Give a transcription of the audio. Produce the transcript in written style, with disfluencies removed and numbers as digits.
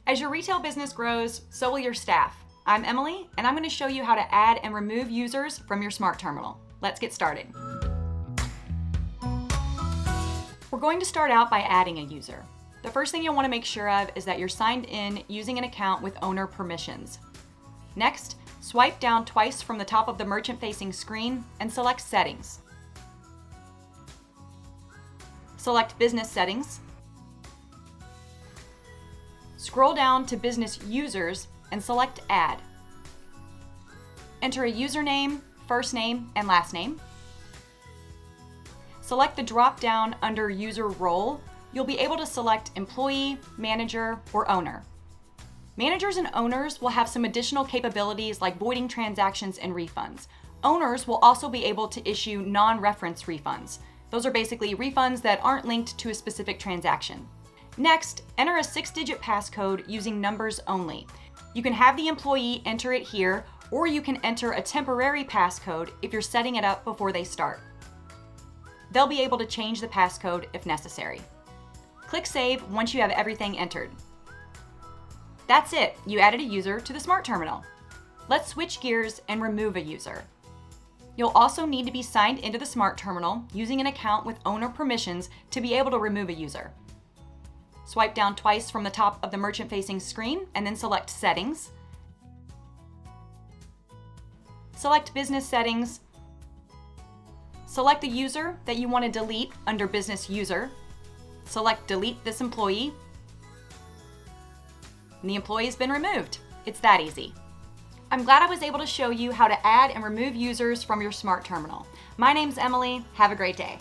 As your retail business grows, so will your staff. I'm Emily, and I'm going to show you how to add and remove users from your Smart Terminal. Let's get started. We're going to start out by adding a user. The first thing you'll want to make sure of is that you're signed in using an account with owner permissions. Next, swipe down twice from the top of the merchant-facing screen and select Settings. Select Business Settings. Scroll down to Business Users and select Add. Enter a username, first name, and last name. Select the drop-down under User Role. You'll be able to select Employee, Manager, or Owner. Managers and owners will have some additional capabilities like voiding transactions and refunds. Owners will also be able to issue non-reference refunds. Those are basically refunds that aren't linked to a specific transaction. Next, enter a 6-digit passcode using numbers only. You can have the employee enter it here, or you can enter a temporary passcode if you're setting it up before they start. They'll be able to change the passcode if necessary. Click Save once you have everything entered. That's it, you added a user to the Smart Terminal. Let's switch gears and remove a user. You'll also need to be signed into the Smart Terminal using an account with owner permissions to be able to remove a user. Swipe down twice from the top of the merchant-facing screen and then select Settings. Select Business Settings. Select the user that you want to delete under Business User. Select Delete this employee. And the employee has been removed. It's that easy. I'm glad I was able to show you how to add and remove users from your Smart Terminal. My name's Emily. Have a great day.